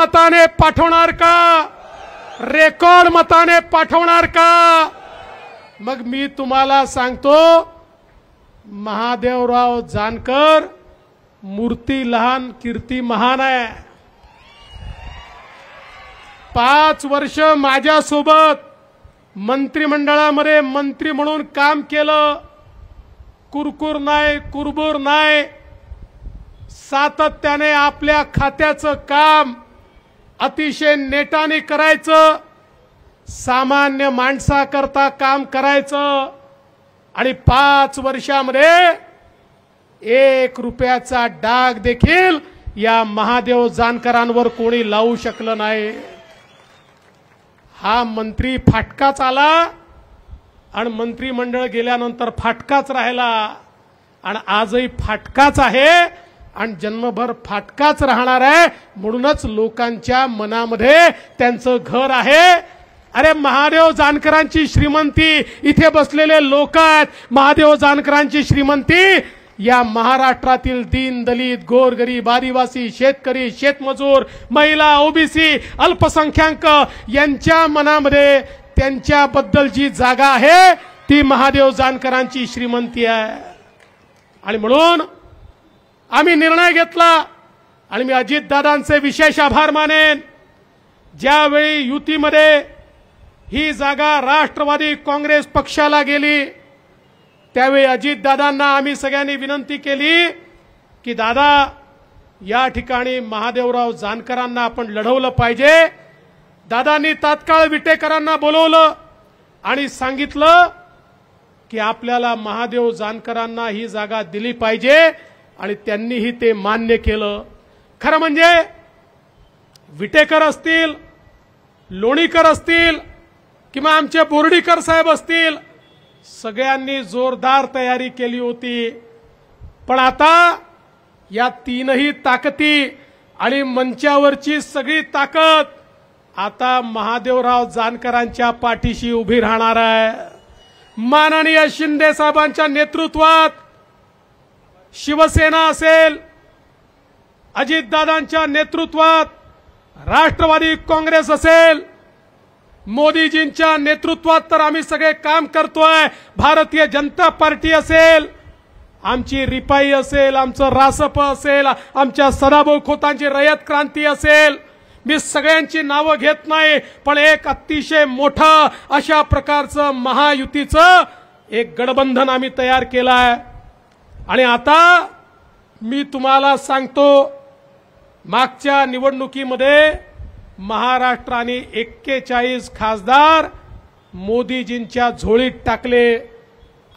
मताने पाठवणार का, रेकॉर्ड मताने पाठवणार का? मग मी तुम्हाला सांगतो, महादेवराव जानकर मूर्ती लहान कीर्ती महान आहे. 5 वर्ष माझ्यासोबत मंत्रिमंडळामध्ये मंत्री म्हणून काम केलं. कुरकुर नाही, कुरबुर नाही. सातत्याने आपल्या खात्याचं काम अतिशय नेटाने करायचं, सामान्य माणसाकरता काम करायचं. आणि 5 वर्षामध्ये 1 रुपयाचा डाग देखील या महादेव जानकरांवर कोणी लावू शकलं नाही. हा मंत्री फाटकाच आला आणि मंत्रिमंडळ गेल्यानंतर फाटकाच राहिला आणि आजही फाटकाच आहे आणि जन्मभर फाटकाच राहणार आहे. म्हणूनच लोकांच्या मनामध्ये त्यांचं घर आहे. अरे महादेव जानकरांची श्रीमंती, इथे बसलेले लोक आहेत, महादेव जानकरांची श्रीमंती या महाराष्ट्रातील दीन दलित गोरगरीब आदिवासी शेतकरी शेतमजूर महिला ओबीसी अल्पसंख्याक यांच्या मनामध्ये त्यांच्याबद्दल जी जागा आहे ती महादेव जानकरांची श्रीमंती आहे. आणि म्हणून आम्ही निर्णय घेतला आणि मी अजितदादांचे विशेष आभार मानेन. ज्यावेळी युतीमध्ये ही जागा राष्ट्रवादी काँग्रेस पक्षाला गेली त्यावेळी अजितदादांना आम्ही सगळ्यांनी विनंती केली की दादा, या ठिकाणी महादेवराव जानकरांना आपण लढवलं पाहिजे. दादांनी तात्काळ विटेकरांना बोलवलं आणि सांगितलं की आपल्याला महादेव जानकरांना ही जागा दिली पाहिजे आणि त्यांनीही ते मान्य केलं. खरं म्हणजे विटेकर असतील, लोणीकर असतील किंवा आमचे बोर्डीकर साहेब असतील, सगळ्यांनी जोरदार तयारी केली होती. पण आता या तीनही ताकदी आणि मंचावरची सगळी ताकद आता महादेवराव जानकरांच्या पाठीशी उभी राहणार आहे. माननीय शिंदे साहेबांच्या नेतृत्वात शिवसेना असेल, अजितदादांच्या नेतृत्वात राष्ट्रवादी काँग्रेस असेल, मोदीजींच्या नेतृत्वात तर आम्ही सगळे काम करतोय, भारतीय जनता पार्टी असेल, आमची रिपाई असेल, आमचं रासप असेल, आमच्या सदाभाऊ खोतांची रयत क्रांती असेल. मी सगळ्यांची नावं घेत नाही, पण एक अतिशय मोठं अशा प्रकारचं महायुतीचं एक गठबंधन आम्ही तयार केलं आहे. आणि आता मी तुम्हाला सांगतो, मागच्या निवडणुकीमध्ये महाराष्ट्राने 41 खासदार मोदीजींच्या झोळीत टाकले.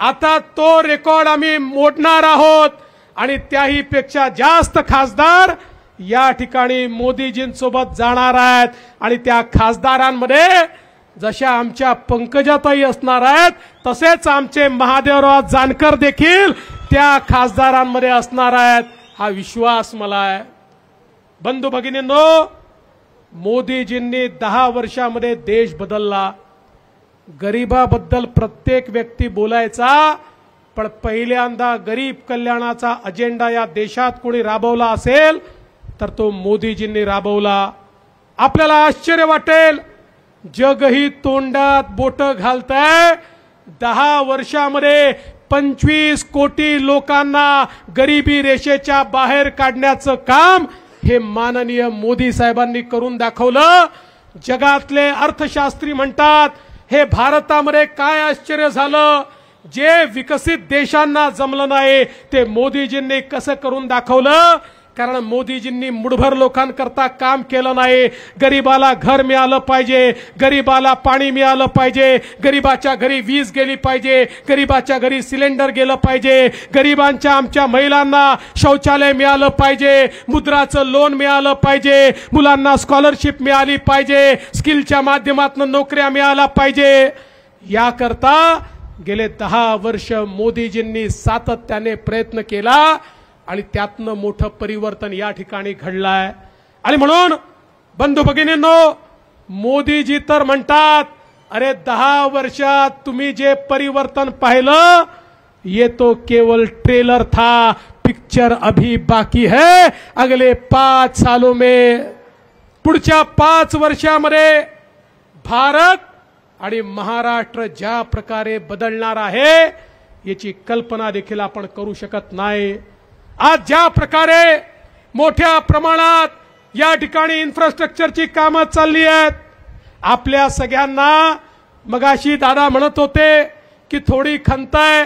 आता तो रेकॉर्ड आम्ही मोडणार आहोत आणि त्याही पेक्षा जास्त खासदार या ठिकाणी मोदीजींसोबत जाणार आहेत. आणि त्या खासदारांमध्ये जशा आमच्या पंकजाताई असणार आहेत तसेच आमचे महादेवराव जानकर देखील त्या खासदारांमध्ये असणार आहेत, हा विश्वास मला आहे. बंधू भगिनींनो, मोदीजींनी 10 वर्षामध्ये देश बदलला. गरीबाबद्दल प्रत्येक व्यक्ती बोलायचा, पण पहिल्यांदा गरीब कल्याणाचा अजेंडा या देशात कोणी राबवला असेल तर तो मोदीजींनी राबवला. आपल्याला आश्चर्य वाटेल, जगही तोंडात बोट घालतंय. 10 वर्षामध्ये 25 कोटी लोकांना गरिबी रेषेच्या बाहेर काढण्याचं काम हे माननीय मोदी साहेबांनी करून दाखवलं. जगातले अर्थशास्त्री म्हणतात, हे भारतामध्ये काय आश्चर्य झालं, जे विकसित देशांना जमलं नाही ते मोदीजींनी कसं करून दाखवलं. कारण मोदीजींनी मुठभर लोकांकरता काम केलं नाही. गरीबाला घर मिळालं पाहिजे, गरीबाला पाणी मिळालं पाहिजे, गरीबाच्या घरी वीज गेली पाहिजे, गरीबाच्या घरी सिलेंडर गेलं पाहिजे, गरीबांच्या आमच्या महिलांना शौचालय मिळालं पाहिजे, मुद्राचं लोन मिळालं पाहिजे, मुलांना स्कॉलरशिप मिळाली पाहिजे, स्किलच्या माध्यमातून नोकऱ्या मिळाल्या पाहिजे. याकरता गेले 10 वर्ष मोदीजींनी सातत्याने प्रयत्न केला आणि त्यातनं मोठं परिवर्तन या ठिकाणी घडलंय. आणि म्हणून बंधू भगिनींनो, मोदीजी तर म्हणतात, अरे 10 वर्षात तुम्ही जे परिवर्तन पाहिलं ये तो केवल ट्रेलर था, पिक्चर अभी बाकी है, अगले 5 सालों में पुढच्या 5 वर्षामध्ये भारत आणि महाराष्ट्र ज्या प्रकारे बदलणार आहे याची कल्पना देखील आपण करू शकत नाही। आज ज्या प्रकारे मोठ्या प्रमाणात या ठिकाणी इन्फ्रास्ट्रक्चरची कामं चालली आहेत, आपल्या सगळ्यांना मगाशी दादा म्हणत होते की थोडी खंत आहे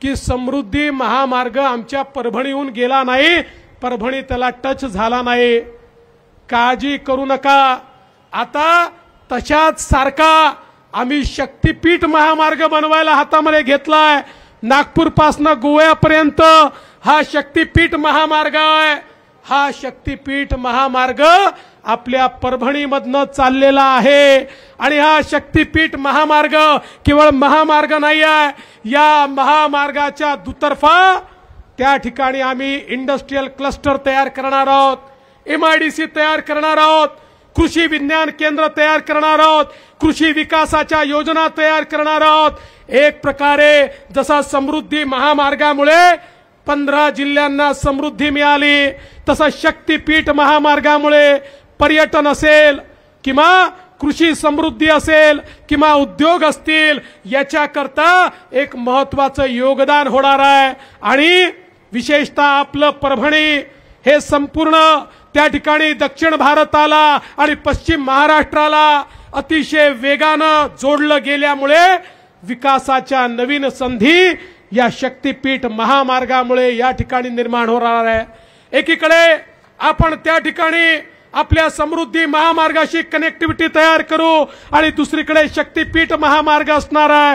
की समृद्धी महामार्ग आमच्या परभणीहून गेला नाही, परभणी त्याला टच झाला नाही। काळजी करू नका, आता तशाच सारखा आम्ही शक्तीपीठ महामार्ग बनवायला हातामध्ये घेतलाय। नागपूरपासून गोव्यापर्यंत हा शक्तीपीठ महामार्ग आहे। हा शक्तीपीठ महामार्ग आपल्या परभणीमधनं चाललेला आहे आणि हा शक्तीपीठ महामार्ग केवळ महामार्ग नाही आहे, या महामार्गाच्या दुतर्फा त्या ठिकाणी आम्ही इंडस्ट्रियल क्लस्टर तयार करणार आहोत, MIDC तयार करणार आहोत, कृषी विज्ञान केंद्र तयार करणार आहोत, कृषी विकासाच्या योजना तयार करणार आहोत। एक प्रकारे जसा समृद्धी महामार्गामुळे 15 जिल्ह्यांना समृद्धी मिळाली, तसा शक्तीपीठ महामार्गामुळे पर्यटन असेल किंवा कृषी समृद्धी असेल किंवा उद्योग असतील याच्याकरता एक महत्त्वाचं योगदान होणार आहे। आणि विशेषतः आपलं परभणी हे संपूर्ण त्या ठिकाणी दक्षिण भारताला आणि पश्चिम महाराष्ट्राला अतिशय वेगानं जोडलं गेल्यामुळे विकासाच्या नवीन संधी या शक्तीपीठ महामार्गामुळे या ठिकाणी निर्माण होणार आहे। एकीकडे आपण त्या ठिकाणी आपल्या समृद्धी महामार्गाशी कनेक्टिव्हिटी तयार करू आणि दुसरीकडे शक्तीपीठ महामार्ग असणार आहे।